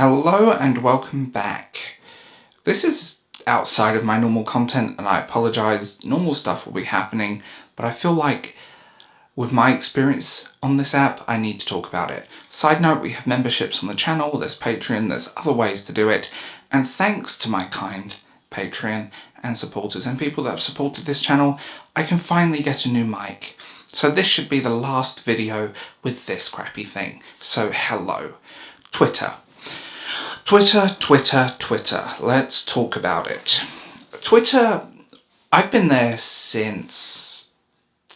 Hello and welcome back. This is outside of my normal content and I apologise, normal stuff will be happening, but I feel like with my experience on this app, I need to talk about it. Side note, we have memberships on the channel, there's Patreon, there's other ways to do it, and thanks to my kind Patreon and supporters and people that have supported this channel, I can finally get a new mic. So this should be the last video with this crappy thing. So hello. Twitter. Let's talk about it. Twitter, I've been there since,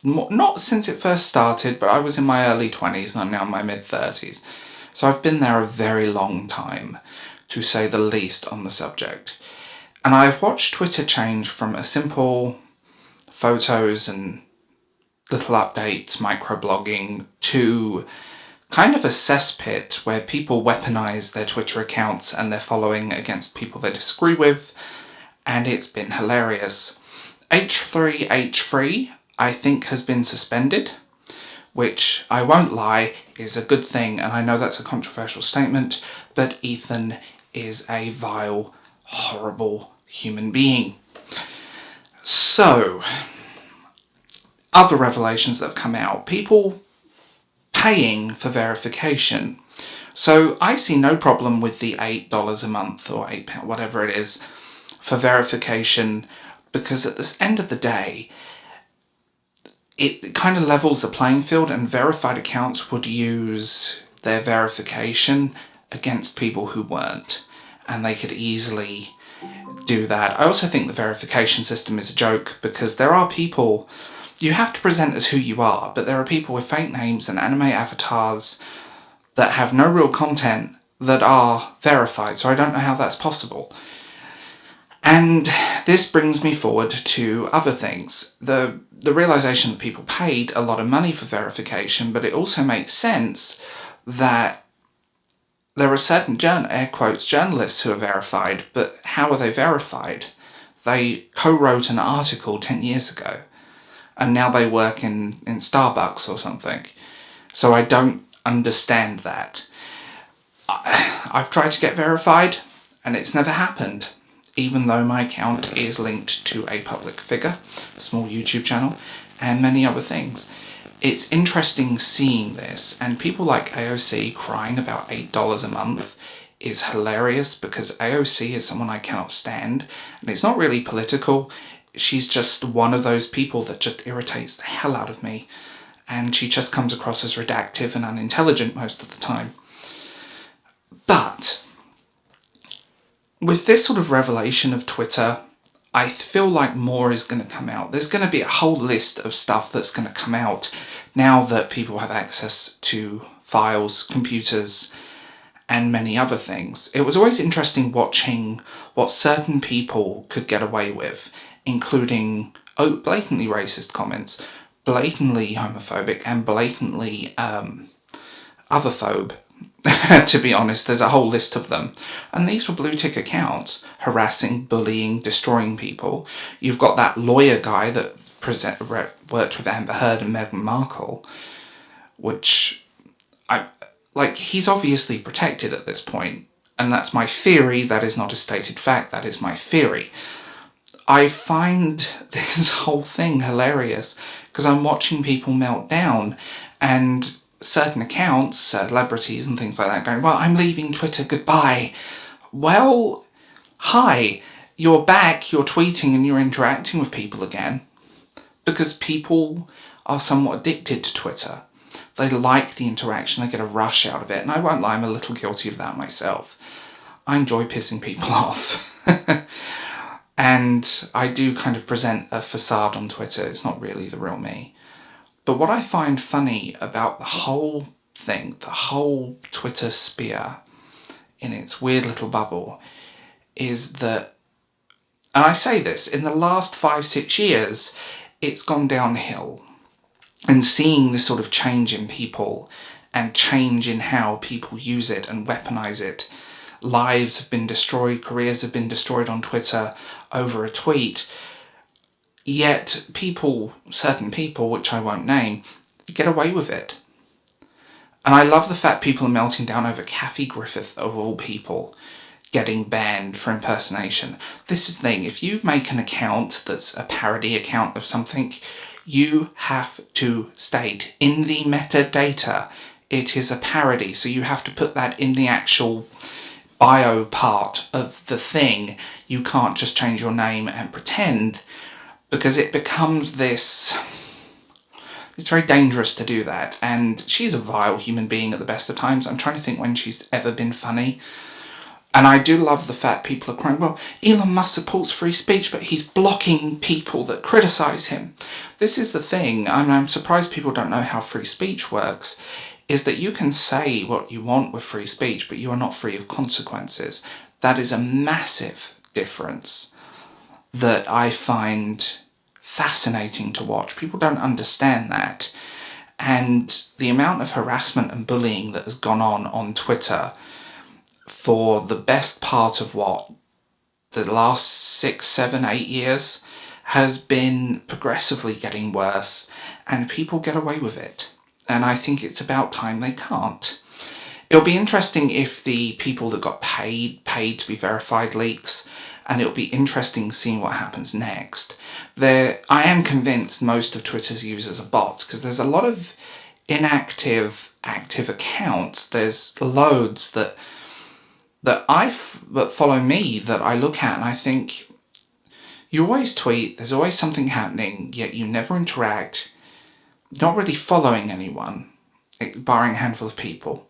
not since it first started, but I was in my early 20s and I'm now in my mid-30s. So I've been there a very long time, to say the least, on the subject. And I've watched Twitter change from a simple photos and little updates, microblogging, to kind of a cesspit where people weaponize their Twitter accounts and their following against people they disagree with, and it's been hilarious. H3H3, I think, has been suspended, which, I won't lie, is a good thing, and I know that's a controversial statement, but Ethan is a vile, horrible human being. So, other revelations that have come out. People paying for verification. So I see no problem with the $8 a month or £8, whatever it is, for verification, because at the end of the day, it kind of levels the playing field, and verified accounts would use their verification against people who weren't, and they could easily do that. I also think the verification system is a joke, because there are people, you have to present as who you are, but there are people with fake names and anime avatars that have no real content that are verified, so I don't know how that's possible. And this brings me forward to other things. The realisation that people paid a lot of money for verification, but it also makes sense that there are certain, air quotes, journalists who are verified, but how are they verified? They co-wrote an article 10 years ago, and now they work in Starbucks or something. So I don't understand that. I've tried to get verified, and it's never happened, even though my account is linked to a public figure, a small YouTube channel, and many other things. It's interesting seeing this, and people like AOC crying about $8 a month is hilarious, because AOC is someone I cannot stand, and it's not really political. She's just one of those people that just irritates the hell out of me, and she just comes across as reductive and unintelligent most of the time. But with this sort of revelation of Twitter, I feel like more is going to come out. There's going to be a whole list of stuff that's going to come out now that people have access to files, computers, and many other things. It was always interesting watching what certain people could get away with, including blatantly racist comments, blatantly homophobic, and blatantly otherphobe. To be honest, there's a whole list of them. And these were blue-tick accounts, harassing, bullying, destroying people. You've got that lawyer guy that worked with Amber Heard and Meghan Markle, which, he's obviously protected at this point. And that's my theory. That is not a stated fact. That is my theory. I find this whole thing hilarious, because I'm watching people melt down, and certain accounts, celebrities and things like that, going, well, I'm leaving Twitter, goodbye. Well, hi, you're back, you're tweeting and you're interacting with people again, because people are somewhat addicted to Twitter. They like the interaction, they get a rush out of it, and I won't lie, I'm a little guilty of that myself. I enjoy pissing people off. And I do kind of present a facade on Twitter, it's not really the real me. But what I find funny about the whole thing, the whole Twitter sphere in its weird little bubble, is that, and I say this, in the last 5-6 years, it's gone downhill. And seeing this sort of change in people, and change in how people use it and weaponize it, lives have been destroyed, careers have been destroyed on Twitter over a tweet, yet people, certain people, which I won't name, get away with it. And I love the fact people are melting down over Kathy Griffith, of all people, getting banned for impersonation. This is the thing, if you make an account that's a parody account of something, you have to state in the metadata it is a parody, so you have to put that in the actual bio part of the thing. You can't just change your name and pretend, because it becomes this... It's very dangerous to do that, and she's a vile human being at the best of times. I'm trying to think when she's ever been funny. And I do love the fact people are crying, well, Elon Musk supports free speech, but he's blocking people that criticise him. This is the thing, I'm surprised people don't know how free speech works, is that you can say what you want with free speech, but you are not free of consequences. That is a massive difference that I find fascinating to watch. People don't understand that. And the amount of harassment and bullying that has gone on Twitter for the best part of the last 6, 7, 8 years has been progressively getting worse, and people get away with it. And I think it's about time they can't. It'll be interesting if the people that got paid to be verified leaks, and it'll be interesting seeing what happens next. I am convinced most of Twitter's users are bots, because there's a lot of inactive, active accounts. There's loads that follow me that I look at and I think, you always tweet, there's always something happening, yet you never interact, not really following anyone, barring a handful of people,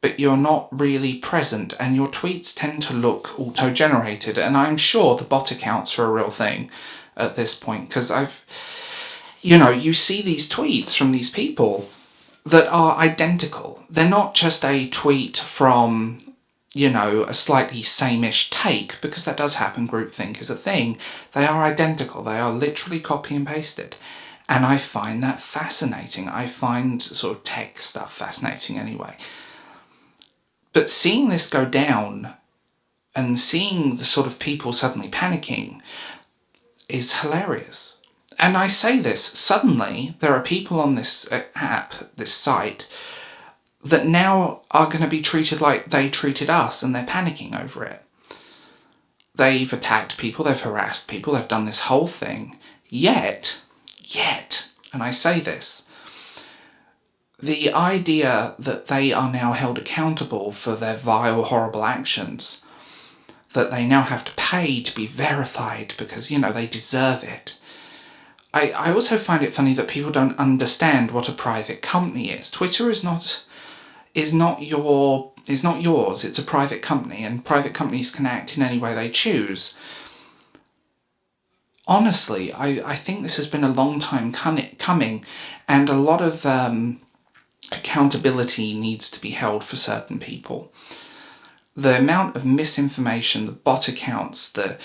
but you're not really present, and your tweets tend to look auto-generated, and I'm sure the bot accounts are a real thing at this point, because you see these tweets from these people that are identical. They're not just a tweet from, a slightly same-ish take, because that does happen, groupthink is a thing. They are identical. They are literally copy and pasted. And I find that fascinating. I find sort of tech stuff fascinating anyway. But seeing this go down and seeing the sort of people suddenly panicking is hilarious. And I say this, suddenly there are people on this app, this site, that now are going to be treated like they treated us, and they're panicking over it. They've attacked people, they've harassed people, they've done this whole thing. Yet, and I say this, the idea that they are now held accountable for their vile, horrible actions, that they now have to pay to be verified because, they deserve it. I also find it funny that people don't understand what a private company is. Twitter is not yours. It's a private company, and private companies can act in any way they choose. Honestly, I think this has been a long time coming, and a lot of accountability needs to be held for certain people. The amount of misinformation, the bot accounts, the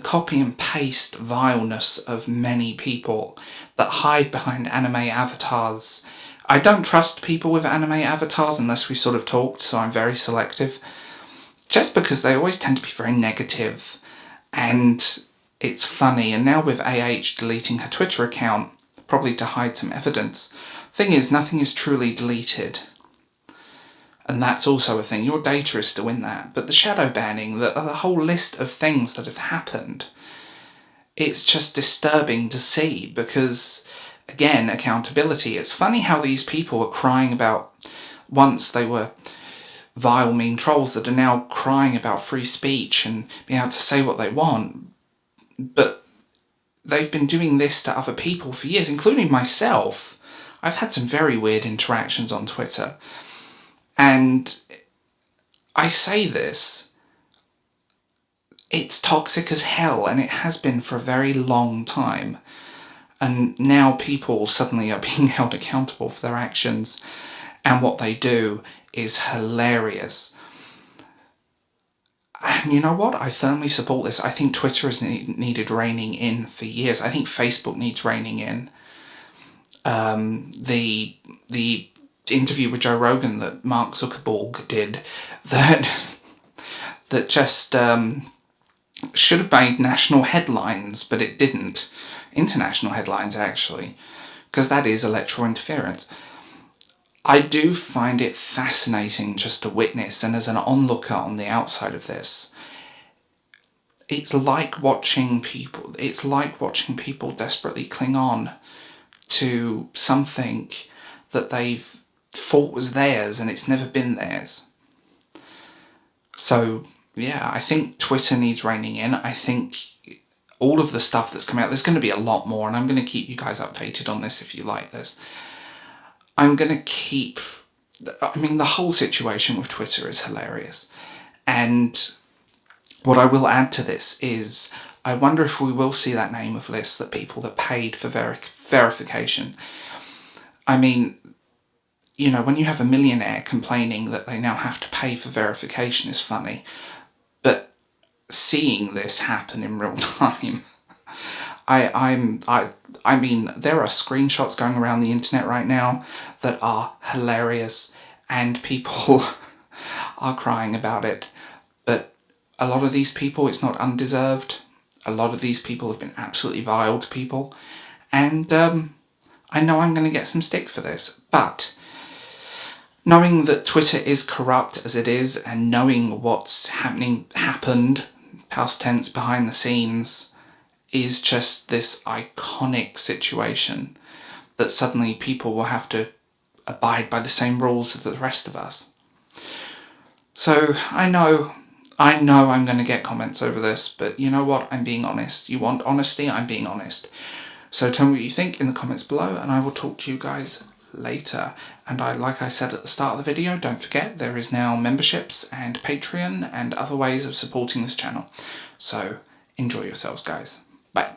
copy and paste vileness of many people that hide behind anime avatars. I don't trust people with anime avatars unless we sort of talked, so I'm very selective. Just because they always tend to be very negative, and it's funny. And now with deleting her Twitter account, probably to hide some evidence. Thing is, nothing is truly deleted. And that's also a thing. Your data is still in that. But the shadow banning, the whole list of things that have happened, it's just disturbing to see because, again, accountability. It's funny how these people are crying about, once they were vile, mean trolls that are now crying about free speech and being able to say what they want. But they've been doing this to other people for years, including myself. I've had some very weird interactions on Twitter. And I say this, it's toxic as hell, and it has been for a very long time. And now people suddenly are being held accountable for their actions, and what they do is hilarious. And you know what? I firmly support this. I think Twitter has needed reining in for years. I think Facebook needs reining in. The interview with Joe Rogan that Mark Zuckerberg did, that just should have made national headlines, but it didn't. International headlines, actually, because that is electoral interference. I do find it fascinating just to witness, and as an onlooker on the outside of this, it's like watching people desperately cling on to something that they've thought was theirs and it's never been theirs. So yeah, I think Twitter needs reining in. I think all of the stuff that's come out, there's going to be a lot more, and I'm going to keep you guys updated on this if you like this. I'm going to keep... I mean, the whole situation with Twitter is hilarious. And what I will add to this is, I wonder if we will see that name of list, that people that paid for verification. I mean, you know, when you have a millionaire complaining that they now have to pay for verification is funny. But seeing this happen in real time, I mean, there are screenshots going around the internet right now that are hilarious, and people are crying about it. But a lot of these people, it's not undeserved. A lot of these people have been absolutely vile to people, and I know I'm going to get some stick for this, but knowing that Twitter is corrupt as it is, and knowing what's happened, past tense, behind the scenes, is just this iconic situation that suddenly people will have to abide by the same rules as the rest of us. So I know I'm going to get comments over this, but you know what? I'm being honest. You want honesty? I'm being honest. So tell me what you think in the comments below, and I will talk to you guys later. And like I said at the start of the video, don't forget there is now memberships and Patreon and other ways of supporting this channel. So enjoy yourselves, guys. Bye.